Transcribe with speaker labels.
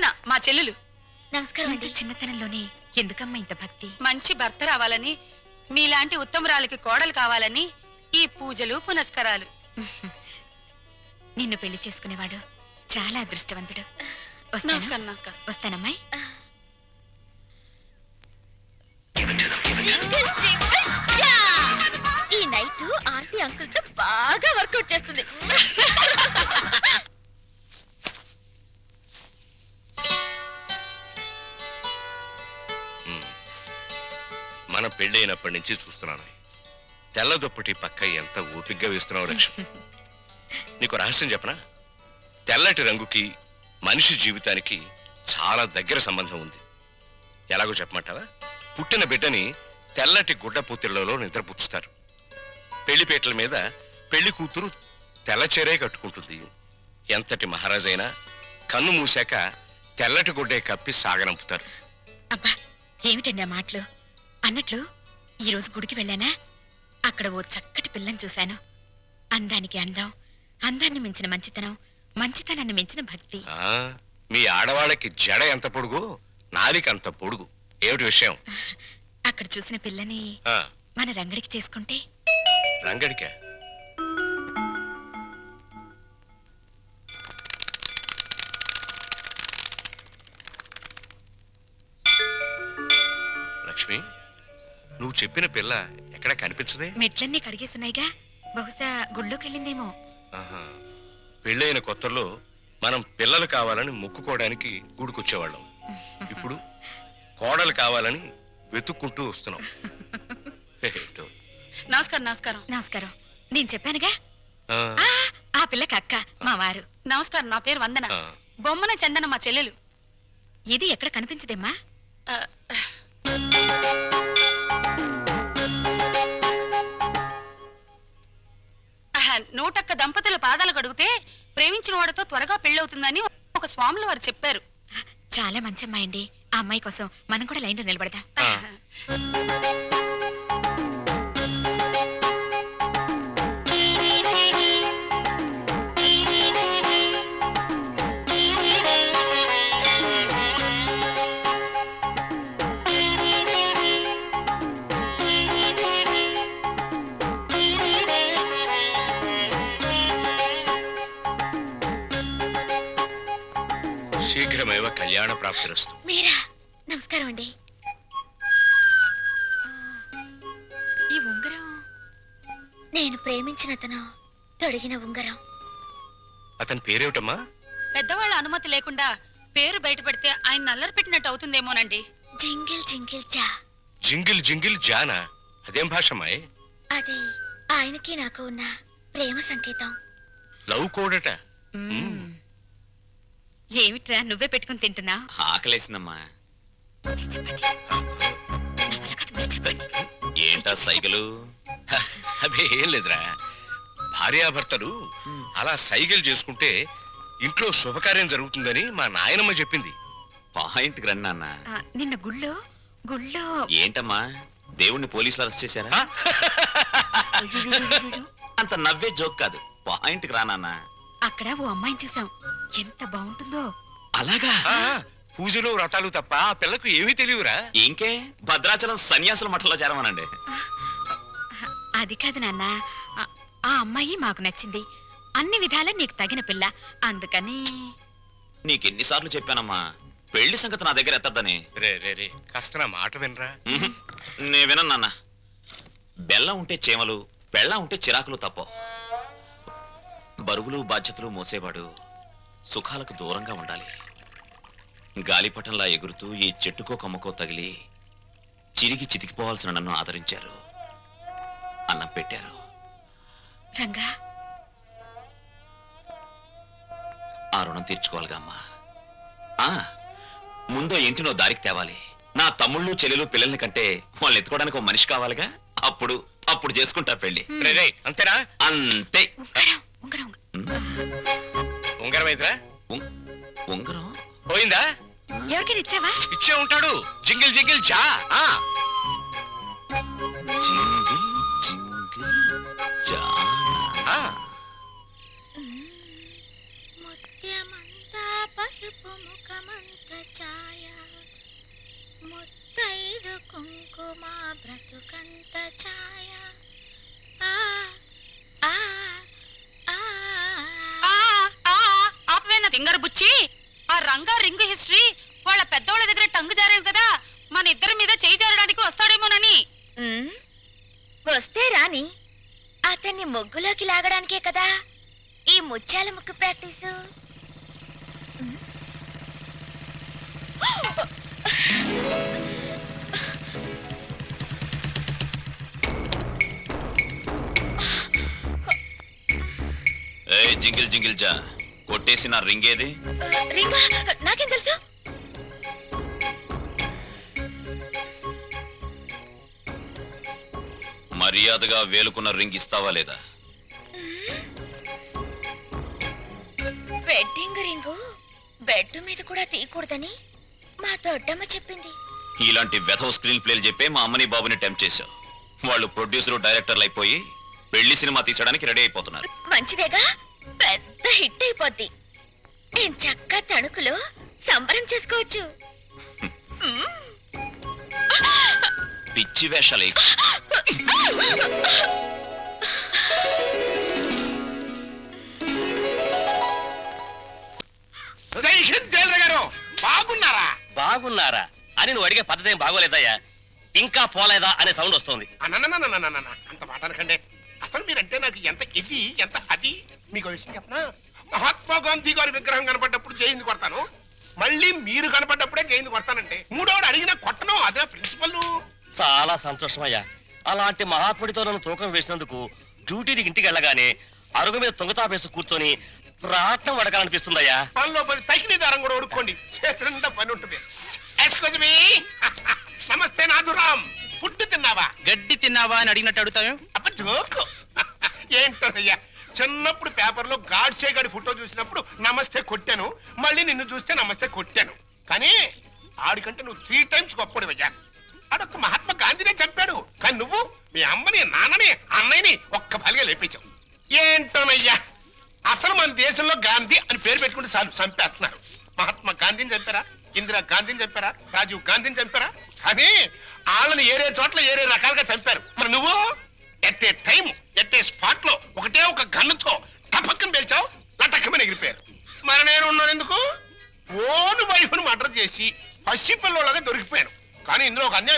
Speaker 1: మా చెల్లెలు.
Speaker 2: నమస్కారం అండి.
Speaker 3: చిన్నతనంలోనే ఎందుకమ్మా ఇంత భక్తి?
Speaker 1: మంచి భర్త రావాలని, మీలాంటి ఉత్తమరాలకి కోడలు కావాలని ఈ పూజలు పునస్కారాలు.
Speaker 3: నిన్ను పెళ్లి చేసుకునేవాడు చాలా అదృష్టవంతుడు.
Speaker 1: నమస్కారం. నమస్కారం.
Speaker 3: వస్తానమ్మాయి.
Speaker 2: ఈ నైట్ ఆంటీ అంకుల్ తో బాగా వర్కౌట్ చేస్తుంది.
Speaker 4: మన పెళ్లి అయినప్పటి నుంచి చూస్తున్నాను. తెల్ల దుప్పటి పక్క ఎంత ఓపిగ్గా వేస్తున్నావు లక్ష్మి. నీకు రహస్యం చెప్పనా? తెల్లటి రంగుకి మనిషి జీవితానికి చాలా దగ్గర సంబంధం ఉంది. ఎలాగో చెప్పమంటావా? పుట్టిన బిడ్డని తెల్లటి గుడ్డ పూతిళ్లలో నిద్రపుచ్చుతారు. పెళ్లిపేటల మీద పెళ్లి కూతురు తెల్లచీరే కట్టుకుంటుంది. ఎంతటి మహారాజైనా కన్ను మూసాక తెల్లటి గుడ్డే కప్పి సాగనంపుతారు.
Speaker 3: అబ్బా ఏమిటండి ఆ మాటలు? అన్నట్లు ఈరోజు గుడికి వెళ్ళానా, అక్కడ ఓ చక్కటి పిల్లని చూశాను. అందానికి అందం, అందాన్ని మించిన మంచితనం, మంచితనాన్ని మించిన భక్తి.
Speaker 4: మీ ఆడవాళ్ళకి జడ ఎంత పొడుగు, నాలిక అంత పొడుగు. ఏమిటి విషయం?
Speaker 3: అక్కడ చూసిన పిల్లని మన రంగడికి చేసుకుంటే.
Speaker 4: రంగడికా? లక్ష్మి, నువ్వు చెప్పిన పిల్ల ఎక్కడ కనిపించదే?
Speaker 3: మెట్లన్నీ కడిగేసున్నాయిగా, బహుశా గుళ్ళోకి వెళ్ళిందేమో.
Speaker 4: పెళ్ళైన కొత్తలో మనం పిల్లలు కావాలని మొక్కుకోవడానికి గుడికొచ్చేవాళ్ళం. ఇప్పుడు కోడలు కావాలని వెతుక్కుంటూ వస్తున్నాం.
Speaker 1: నమస్కారం. నమస్కారం.
Speaker 3: నమస్కారం. నేను చెప్పానుగా, ఆ పిల్లకి అక్క, మా వారు.
Speaker 1: నమస్కారం. నా పేరు వందన. బొమ్మన చందన మా చెల్లెలు.
Speaker 3: ఇది ఎక్కడ కనిపించదేమ్మా?
Speaker 1: నూటొక్క దంపతుల పాదాలు కడిగితే ప్రేమించిన వాడితో త్వరగా పెళ్ళవుతుందని ఒక స్వాములు వారు చెప్పారు.
Speaker 3: చాలా మంచి అమ్మాయి అండి. ఆ అమ్మాయి కోసం మనం కూడా లైన్లో నిలబడదాం.
Speaker 4: శీఘ్రమేవ కళ్యాణ ప్రాప్తిరస్తు.
Speaker 2: మీరా? నమస్కారం అండి.
Speaker 3: ఈ ఉంగరం
Speaker 2: నేను ప్రేమించిన అతను తొడిగిన ఉంగరం.
Speaker 4: అతని పేరేమిటమ్మా?
Speaker 1: పెద్దవాళ్ళ అనుమతి లేకుండా పేరు బయటపెడితే ఆయన నల్లరి పెట్టినట్టు అవుతుందేమోనండి.
Speaker 2: జింగిల్ జింగిల్ జా.
Speaker 4: జింగిల్ జింగిల్ జానా? అదేం భాషమ్మాయి?
Speaker 2: అది ఆయనకి నాకు ఉన్న ప్రేమ సంకేతం.
Speaker 4: లవ్ కోడట.
Speaker 3: ఏమిట్రా నువ్వే పెట్టుకుని తింటున్నా?
Speaker 5: ఆకలేసిందమ్మా.
Speaker 3: చెప్పండి.
Speaker 5: ఏంటా సైకిలు?
Speaker 4: అదే ఏం లేదురా, భార్యాభర్తలు అలా సైకిల్ చేసుకుంటే ఇంట్లో శుభకార్యం జరుగుతుందని మా నాయనమ్మ చెప్పింది.
Speaker 5: పాయింట్కి రండి నాన్న.
Speaker 3: నిన్న గుళ్ళో
Speaker 5: ఏంటమ్మా, దేవుణ్ణి పోలీసులు అరెస్ట్ చేశారా? అంత నవ్వే జోక్ కాదు, పాయింట్కి రా నాన్న.
Speaker 3: అక్కడ ఓ అమ్మాయిని చూసాం, ఎంత బాగుంటుందో.
Speaker 5: అలాగా?
Speaker 4: పూజలు వ్రతాలు తప్ప ఆ పిల్లకు ఏమీ తెలియరా?
Speaker 5: ఇంకే భద్రాచలం సన్యాసుల మఠంలో చేరమనండి.
Speaker 3: అది కాదు నాన్న, ఆ అమ్మాయి మాకు నచ్చింది. అన్ని విధాలా నీకు తగిన పిల్ల, అందుకని.
Speaker 5: నీకెన్నిసార్లు చెప్పానమ్మా పెళ్లి సంగతి నా దగ్గర ఎత్తద్దని.
Speaker 4: రే రే రే, కాస్త నా మాట వినరా.
Speaker 5: నే వినను నాన్న. బెల్లం ఉంటే చేమలు, బెల్లం ఉంటే చిరాకులు తప్ప. బరువులు బాధ్యతలు మోసేవాడు సుఖాలకు దూరంగా ఉండాలి. గాలిపటంలా ఎగురుతూ ఈ చెట్టుకో కమ్మకో తగిలి చిరిగి చితికిపోవాల్సిన నన్ను ఆదరించారు, అన్నం పెట్టారు.
Speaker 3: రంగా,
Speaker 5: ఆ రుణం తీర్చుకోవాలిగా అమ్మా. ముందో ఇంటినో దారికి తేవాలి. నా తమ్ముళ్ళు చెల్లెలు పిల్లల్ని కంటే వాళ్ళు ఎత్తుకోవడానికి ఒక మనిషి కావాలిగా. అప్పుడు చేసుకుంటా పెళ్లి.
Speaker 4: అంతేనా?
Speaker 5: అంతే.
Speaker 4: ఉంగరం అయితేరా?
Speaker 5: ఉంగరం
Speaker 4: పోయిందా?
Speaker 3: ఎవరికైనా ఇచ్చావా?
Speaker 4: ఇచ్చే ఉంటాడు. జింగిల్ జింగిల్ జా.
Speaker 5: జింగిల్ జింగిల్ జానా.
Speaker 2: ముత్యమంతా పసుపు ముఖమంత ఛాయ ముత్తైదు కుంకుమ బ్రతుకంత ఛాయ ఆ ఆ ఆ
Speaker 1: ఆపవేనా తింగర బుచ్చి. ఆ రంగా రింగు హిస్టరీ వాళ్ళ పెద్దోళ్ళ దగ్గర టంగు జారేం కదా, మన ఇద్దరి మీద చేయి జారడానికి వస్తాడేమోనని.
Speaker 2: వస్తే రాని, అతన్ని ముగ్గులోకి లాగడానికే కదా ఈ ముత్యాల ముగ్గు ప్రాక్టీసు.
Speaker 5: ఏ జింగిల్ జింగిల్ జా, కొట్టేసి నా రింగ్ ఏది?
Speaker 2: రింగా నాకేం తెలుసు?
Speaker 5: మర్యాదగా వేలుకున్న రింగ్ ఇస్తావా లేదా?
Speaker 2: వెడ్డింగ్ రింగు బెడ్ మీద కూడా తీయకూడదని మా దొడ్డమ్మ చెప్పింది.
Speaker 5: ఇలాంటి వెధవ స్క్రీన్ ప్లేలు చెప్పే మా అమ్మని బాబుని టెంప్ట్ చేశావు. వాళ్ళు ప్రొడ్యూసర్ డైరెక్టర్లు అయిపోయి పెళ్లి సినిమా తీసడానికి రెడీ అయిపోతున్నారు.
Speaker 2: మంచిదేగా, పెద్ద హిట్ అయిపోద్ది. నేను చక్కగా తణుకులో సంబరం చేసుకోవచ్చు.
Speaker 5: పిచ్చి వేషాలే.
Speaker 6: బాగున్నారా
Speaker 7: బాగున్నారా అని నువ్వు అడిగే పద్ధతి ఏం బాగోలేదయ్యా. ఇంకా పోలేదా అనే సౌండ్ వస్తుంది.
Speaker 6: అంత మాట అనకండి. అసలు మీరంటే నాకు ఎంత ఇది ఎంత అది. మీకు విషయం చెప్పనా, మహాత్మా గాంధీ గారి విగ్రహం కనపడ్డప్పుడు జైలు కొడతాను, మళ్ళీ మీరు కనపడ్డప్పుడే జైలు కొడతానంటే మూడోడు అడిగినా కొట్టను. అదే ప్రిన్సిపల్.
Speaker 7: చాలా సంతోషమయ్యా. అలాంటి మహాత్ముడితో నన్ను తూకం వేసినందుకు డ్యూటీకి ఇంటికి వెళ్ళగానే అరుగు మీద తుంగతాపేసి కూర్చొని ప్రాణం వడకాలనిపిస్తుందయ్యా.
Speaker 6: పనిలో పని తగిలి దారం కూడా ఉడుక్కోండి, చేతులుండా పని ఉంటుంది. Excuse me. నమస్తే నాథురామ్. ఫుడ్ తిన్నావా?
Speaker 7: గడ్డి తిన్నావా అని అడిగినట్టు అడుగుతావు.
Speaker 6: అప్ప జోకు. ఏంటోనయ్యా, చిన్నప్పుడు పేపర్లో గాడ్సే గాడి ఫోటో చూసినప్పుడు నమస్తే కొట్టాను, మళ్ళీ నిన్ను చూస్తే నమస్తే కొట్టాను. కానీ ఆడికంటే నువ్వు 3 times గొప్పడివయ్యా. ఆడొక్క మహాత్మా గాంధీనే చంపాడు, కానీ నువ్వు మీ అమ్మని నాన్నని అన్నయ్యని ఒక్క బలిగా లేపించావు. ఏంటోనయ్యా, అసలు మన దేశంలో గాంధీ అని పేరు పెట్టుకుంటే చాలు చంపేస్తున్నారు. మహాత్మా గాంధీని చంపారా, ఇందిరా గాంధీని చంపారా, రాజీవ్ గాంధీని చంపారా, కానీ వాళ్ళని ఏరే చోట్ల ఏరే రకాలుగా చంపారు. మరి నువ్వు at a time at a spot లో ఒకటే ఒక గన్నుతో టపక్కన పేల్చావు, లటక్కమని ఎగిరిపోయారు. మరి నేను ఉన్నాను ఎందుకు? ఓను వైఫ్ను మర్డర్ చేసి పసి పిల్లలాగా దొరికిపోయాను. కానీ ఇందులో ఒక అన్యాయం